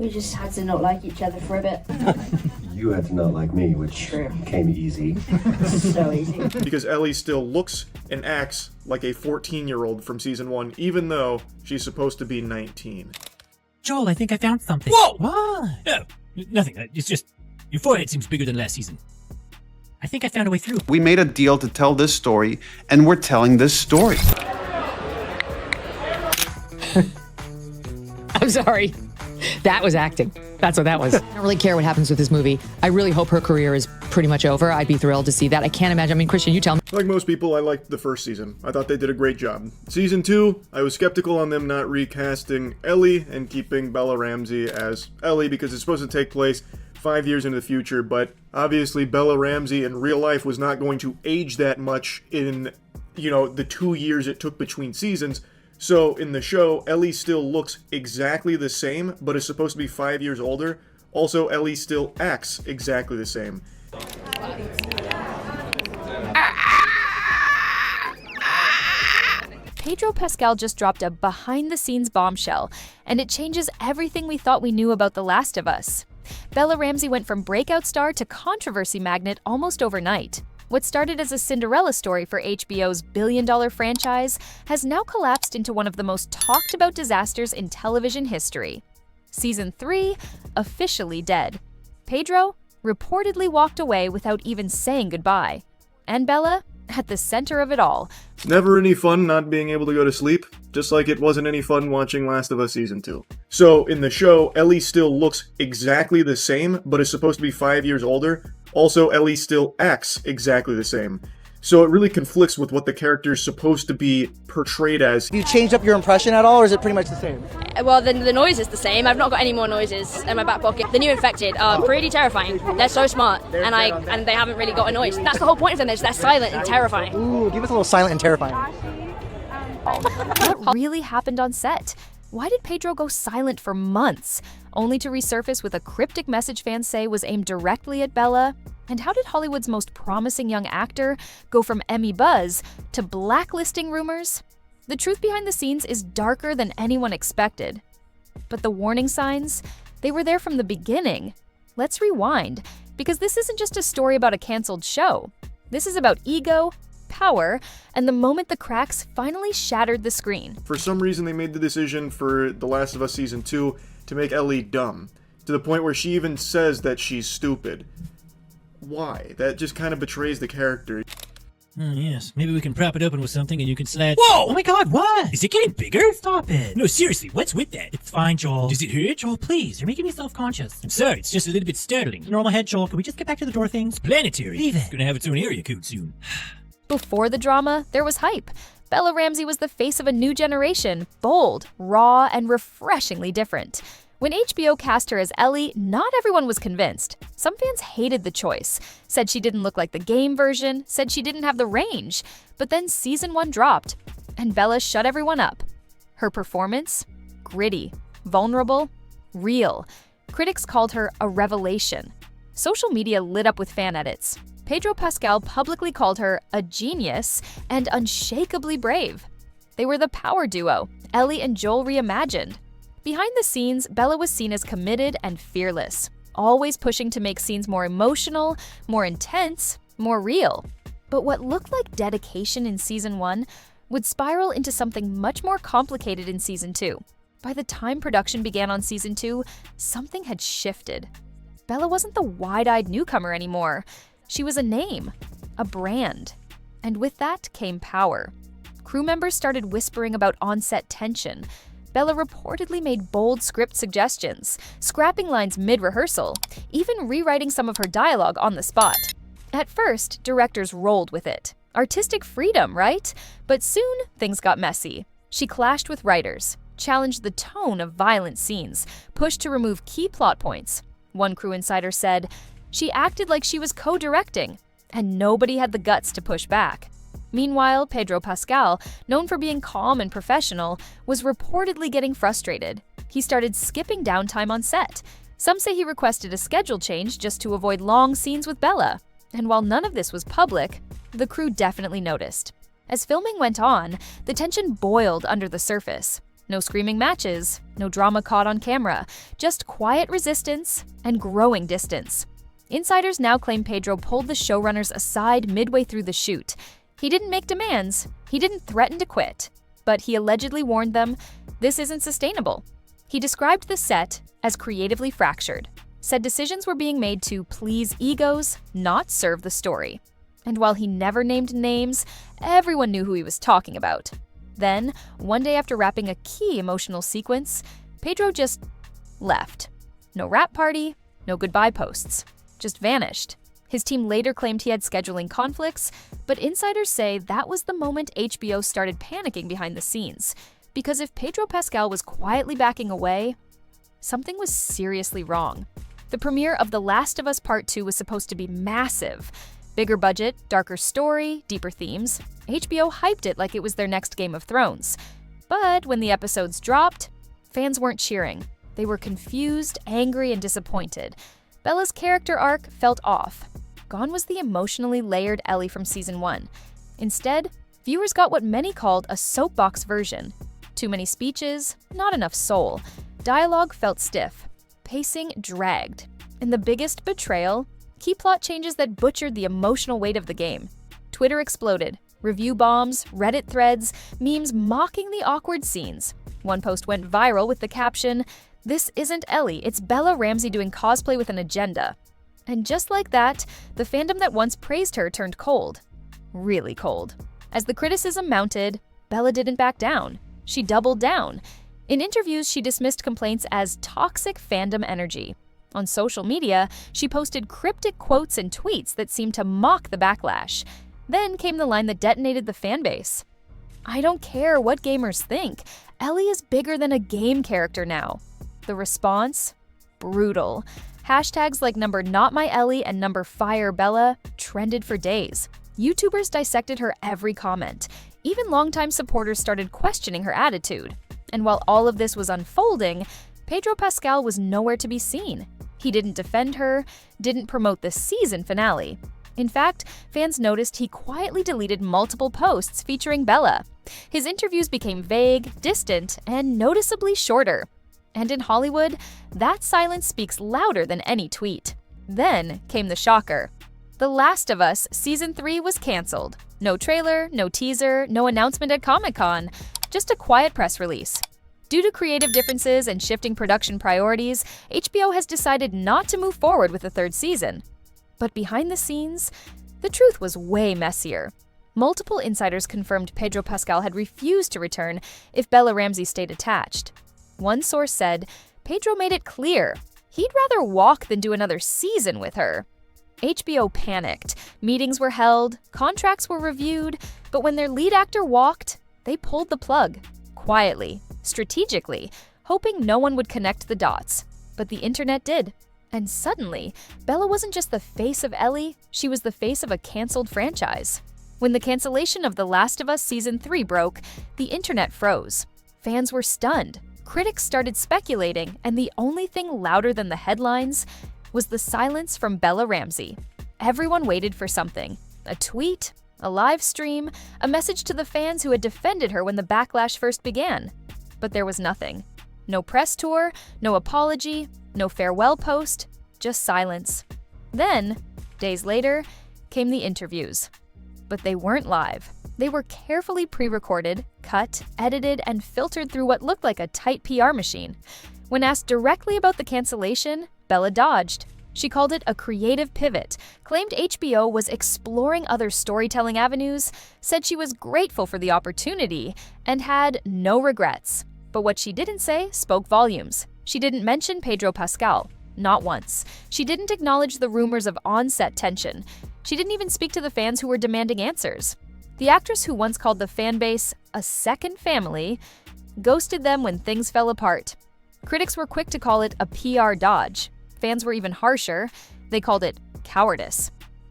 We just had to not like each other for a bit. You had to not like me, which came easy. So easy. Because Ellie still looks and acts like a 14-year-old from season 1, even though she's supposed to be 19. Joel, I think I found something. Whoa! What? No, nothing. It's just your forehead seems bigger than last season. I think I found a way through. We made a deal to tell this story, and we're telling this story. I'm sorry. That was acting. That's what that was. I don't really care what happens with this movie. I really hope her career is pretty much over. I'd be thrilled to see that. I can't imagine. I mean, Christian, you tell me. Like most people, I liked the first season. I thought they did a great job. Season 2, I was skeptical on them not recasting Ellie and keeping Bella Ramsey as Ellie because it's supposed to take place 5 years into the future, but obviously Bella Ramsey in real life was not going to age that much in, the 2 years it took between seasons. So in the show, Ellie still looks exactly the same, but is supposed to be 5 years older. Also, Ellie still acts exactly the same. Pedro Pascal just dropped a behind-the-scenes bombshell, and it changes everything we thought we knew about The Last of Us. Bella Ramsey went from breakout star to controversy magnet almost overnight. What started as a Cinderella story for HBO's billion-dollar franchise has now collapsed into one of the most talked-about disasters in television history. Season 3, officially dead. Pedro reportedly walked away without even saying goodbye. And Bella, at the center of it all. Never any fun not being able to go to sleep, just like it wasn't any fun watching Last of Us Season 2. So, in the show, Ellie still looks exactly the same, but is supposed to be 5 years older. Also, Ellie still acts exactly the same. So it really conflicts with what the character is supposed to be portrayed as. Have you changed up your impression at all, or is it pretty much the same? Well, the noise is the same. I've not got any more noises in my back pocket. The new infected are pretty terrifying. They're so smart, and they haven't really got a noise. That's the whole point of them, is they're silent and terrifying. Ooh, give us a little silent and terrifying. What really happened on set? Why did Pedro go silent for months, only to resurface with a cryptic message fans say was aimed directly at Bella? And how did Hollywood's most promising young actor go from Emmy buzz to blacklisting rumors? The truth behind the scenes is darker than anyone expected. But the warning signs, they were there from the beginning. Let's rewind, because this isn't just a story about a canceled show. This is about ego, power, and the moment the cracks finally shattered the screen. For some reason, they made the decision for The Last of Us Season 2 to make Ellie dumb, to the point where she even says that she's stupid. Why? That just kind of betrays the character. Yes, maybe we can prop it open with something and you can slide. Whoa! Oh my god, what? Is it getting bigger? Stop it. No, seriously, what's with that? It's fine, Joel. Does it hurt? Joel, please. You're making me self-conscious. I'm sorry, it's just a little bit startling. Normal head, Joel. Can we just get back to the door things? It's planetary. Leave it. It's gonna have its own area code soon. Before the drama, there was hype. Bella Ramsey was the face of a new generation, bold, raw, and refreshingly different. When HBO cast her as Ellie, not everyone was convinced. Some fans hated the choice, said she didn't look like the game version, said she didn't have the range. But then Season 1 dropped, and Bella shut everyone up. Her performance? Gritty, vulnerable, real. Critics called her a revelation. Social media lit up with fan edits. Pedro Pascal publicly called her a genius and unshakably brave. They were the power duo, Ellie and Joel reimagined. Behind the scenes, Bella was seen as committed and fearless, always pushing to make scenes more emotional, more intense, more real. But what looked like dedication in Season 1 would spiral into something much more complicated in Season 2. By the time production began on Season 2, something had shifted. Bella wasn't the wide-eyed newcomer anymore. She was a name, a brand. And with that came power. Crew members started whispering about on-set tension. Bella reportedly made bold script suggestions, scrapping lines mid-rehearsal, even rewriting some of her dialogue on the spot. At first, directors rolled with it. Artistic freedom, right? But soon, things got messy. She clashed with writers, challenged the tone of violent scenes, pushed to remove key plot points. One crew insider said, she acted like she was co-directing, and nobody had the guts to push back. Meanwhile, Pedro Pascal, known for being calm and professional, was reportedly getting frustrated. He started skipping downtime on set. Some say he requested a schedule change just to avoid long scenes with Bella. And while none of this was public, the crew definitely noticed. As filming went on, the tension boiled under the surface. No screaming matches, no drama caught on camera, just quiet resistance and growing distance. Insiders now claim Pedro pulled the showrunners aside midway through the shoot. He didn't make demands, he didn't threaten to quit, but he allegedly warned them this isn't sustainable. He described the set as creatively fractured, said decisions were being made to please egos, not serve the story. And while he never named names, everyone knew who he was talking about. Then, one day after wrapping a key emotional sequence, Pedro just left. No wrap party, no goodbye posts. Just vanished. His team later claimed he had scheduling conflicts, but insiders say that was the moment HBO started panicking behind the scenes. Because if Pedro Pascal was quietly backing away, something was seriously wrong. The premiere of The Last of Us Part 2 was supposed to be massive. Bigger budget, darker story, deeper themes. HBO hyped it like it was their next Game of Thrones. But when the episodes dropped, fans weren't cheering. They were confused, angry, and disappointed. Bella's character arc felt off. Gone was the emotionally layered Ellie from Season 1. Instead, viewers got what many called a soapbox version. Too many speeches, not enough soul. Dialogue felt stiff. Pacing dragged. And the biggest betrayal? Key plot changes that butchered the emotional weight of the game. Twitter exploded. Review bombs, Reddit threads, memes mocking the awkward scenes. One post went viral with the caption, "This isn't Ellie, it's Bella Ramsey doing cosplay with an agenda." And just like that, the fandom that once praised her turned cold. Really cold. As the criticism mounted, Bella didn't back down. She doubled down. In interviews, she dismissed complaints as toxic fandom energy. On social media, she posted cryptic quotes and tweets that seemed to mock the backlash. Then came the line that detonated the fanbase. "I don't care what gamers think. Ellie is bigger than a game character now." The response? Brutal. Hashtags like #NotMyEllie and #FireBella trended for days. YouTubers dissected her every comment. Even longtime supporters started questioning her attitude. And while all of this was unfolding, Pedro Pascal was nowhere to be seen. He didn't defend her, didn't promote the season finale. In fact, fans noticed he quietly deleted multiple posts featuring Bella. His interviews became vague, distant, and noticeably shorter. And in Hollywood, that silence speaks louder than any tweet. Then came the shocker. The Last of Us Season 3 was canceled. No trailer, no teaser, no announcement at Comic-Con, just a quiet press release. Due to creative differences and shifting production priorities, HBO has decided not to move forward with the third season. But behind the scenes, the truth was way messier. Multiple insiders confirmed Pedro Pascal had refused to return if Bella Ramsey stayed attached. One source said, Pedro made it clear he'd rather walk than do another season with her. HBO panicked. Meetings were held, contracts were reviewed, but when their lead actor walked, they pulled the plug. Quietly, strategically, hoping no one would connect the dots. But the internet did. And suddenly, Bella wasn't just the face of Ellie, she was the face of a canceled franchise. When the cancellation of The Last of Us Season 3 broke, the internet froze. Fans were stunned. Critics started speculating, and the only thing louder than the headlines was the silence from Bella Ramsey. Everyone waited for something. A tweet, a live stream, a message to the fans who had defended her when the backlash first began. But there was nothing. No press tour, no apology, no farewell post, just silence. Then, days later, came the interviews. But they weren't live. They were carefully pre-recorded, cut, edited, and filtered through what looked like a tight PR machine. When asked directly about the cancellation, Bella dodged. She called it a creative pivot, claimed HBO was exploring other storytelling avenues, said she was grateful for the opportunity, and had no regrets. But what she didn't say spoke volumes. She didn't mention Pedro Pascal, not once. She didn't acknowledge the rumors of on-set tension. She didn't even speak to the fans who were demanding answers. The actress who once called the fanbase a second family ghosted them when things fell apart. Critics were quick to call it a PR dodge. Fans were even harsher. They called it cowardice.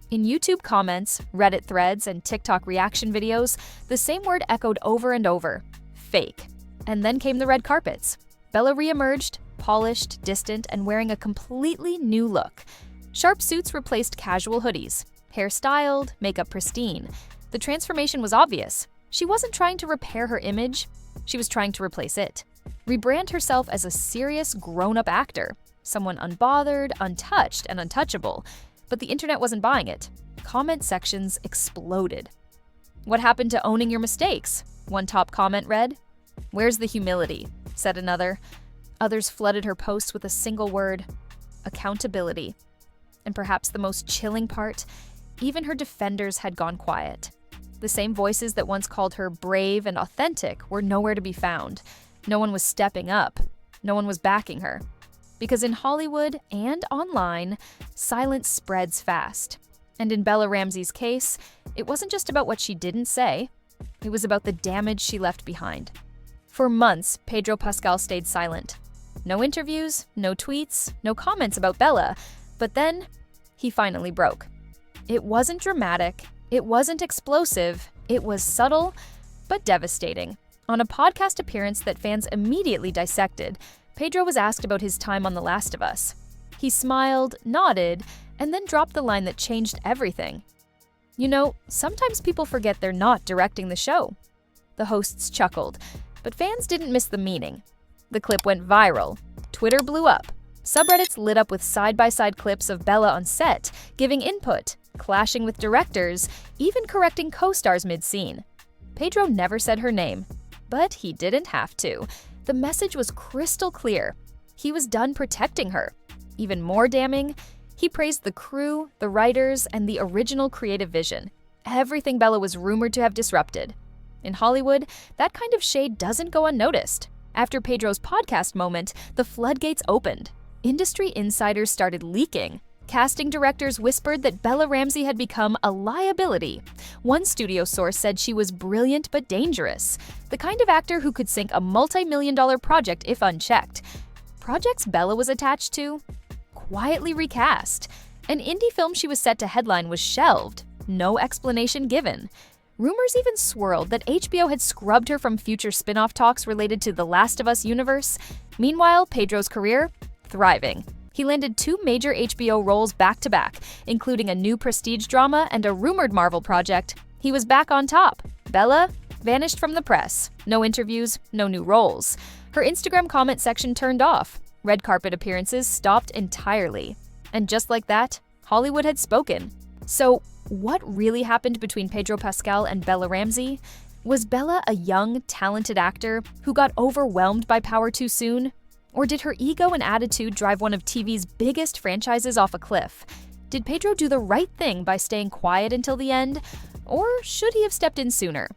In YouTube comments, Reddit threads, and TikTok reaction videos, the same word echoed over and over: fake. And then came the red carpets. Bella reemerged, polished, distant, and wearing a completely new look. Sharp suits replaced casual hoodies. Hair styled, makeup pristine. The transformation was obvious. She wasn't trying to repair her image, she was trying to replace it. rebrand herself as a serious, grown-up actor, someone unbothered, untouched, and untouchable. But the internet wasn't buying it. Comment sections exploded. "What happened to owning your mistakes?" one top comment read. "Where's the humility?" said another. Others flooded her posts with a single word: accountability. And perhaps the most chilling part, even her defenders had gone quiet. The same voices that once called her brave and authentic were nowhere to be found. No one was stepping up. No one was backing her. Because in Hollywood and online, silence spreads fast. And in Bella Ramsey's case, it wasn't just about what she didn't say. It was about the damage she left behind. For months, Pedro Pascal stayed silent. No interviews, no tweets, no comments about Bella. But then, he finally broke. It wasn't dramatic. It wasn't explosive. It was subtle, but devastating. On a podcast appearance that fans immediately dissected, Pedro was asked about his time on The Last of Us. He smiled, nodded, and then dropped the line that changed everything. "You know, sometimes people forget they're not directing the show." The hosts chuckled, but fans didn't miss the meaning. The clip went viral. Twitter blew up. Subreddits lit up with side-by-side clips of Bella on set, giving input, clashing with directors, even correcting co-stars mid-scene. Pedro never said her name, but he didn't have to. The message was crystal clear. He was done protecting her. Even more damning, he praised the crew, the writers, and the original creative vision. Everything Bella was rumored to have disrupted. In Hollywood, that kind of shade doesn't go unnoticed. After Pedro's podcast moment, the floodgates opened. Industry insiders started leaking. Casting directors whispered that Bella Ramsey had become a liability. One studio source said she was brilliant but dangerous, the kind of actor who could sink a multi-million-dollar project if unchecked. Projects Bella was attached to? Quietly recast. An indie film she was set to headline was shelved. No explanation given. Rumors even swirled that HBO had scrubbed her from future spin-off talks related to The Last of Us universe. Meanwhile, Pedro's career? Thriving. He landed 2 major HBO roles back-to-back, including a new prestige drama and a rumored Marvel project. He was back on top. Bella vanished from the press. No interviews, no new roles. Her Instagram comment section turned off. Red carpet appearances stopped entirely. And just like that, Hollywood had spoken. So, what really happened between Pedro Pascal and Bella Ramsey? Was Bella a young, talented actor who got overwhelmed by power too soon? Or did her ego and attitude drive one of TV's biggest franchises off a cliff? Did Pedro do the right thing by staying quiet until the end? Or should he have stepped in sooner?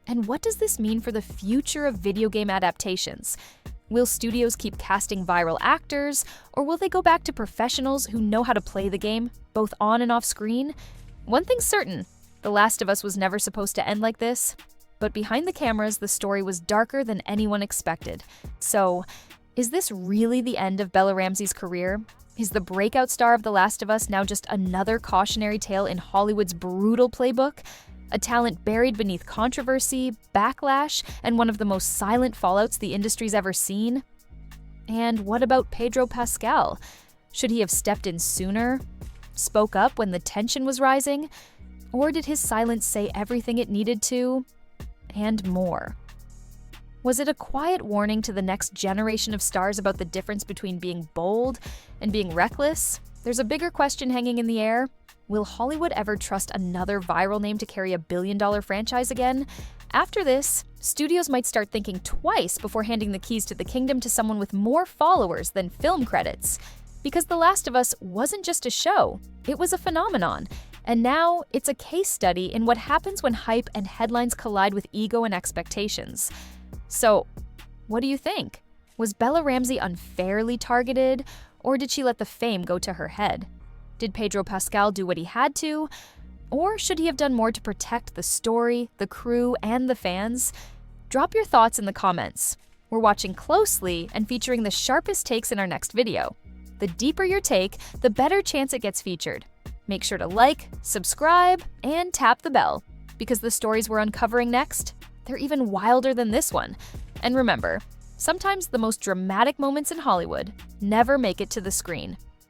And what does this mean for the future of video game adaptations? Will studios keep casting viral actors, or will they go back to professionals who know how to play the game, both on and off screen? One thing's certain, The Last of Us was never supposed to end like this. But behind the cameras, the story was darker than anyone expected. So, is this really the end of Bella Ramsey's career? Is the breakout star of The Last of Us now just another cautionary tale in Hollywood's brutal playbook? A talent buried beneath controversy, backlash, and one of the most silent fallouts the industry's ever seen? And what about Pedro Pascal? Should he have stepped in sooner? Spoke up when the tension was rising? Or did his silence say everything it needed to? And more. Was it a quiet warning to the next generation of stars about the difference between being bold and being reckless? There's a bigger question hanging in the air. Will Hollywood ever trust another viral name to carry a billion-dollar franchise again? After this, studios might start thinking twice before handing the keys to the kingdom to someone with more followers than film credits. Because The Last of Us wasn't just a show, it was a phenomenon. And now, it's a case study in what happens when hype and headlines collide with ego and expectations. So, what do you think? Was Bella Ramsey unfairly targeted, or did she let the fame go to her head? Did Pedro Pascal do what he had to, or should he have done more to protect the story, the crew, and the fans? Drop your thoughts in the comments. We're watching closely and featuring the sharpest takes in our next video. The deeper your take, the better chance it gets featured. Make sure to like, subscribe, and tap the bell, because the stories we're uncovering next, they're even wilder than this one. And remember, sometimes the most dramatic moments in Hollywood never make it to the screen.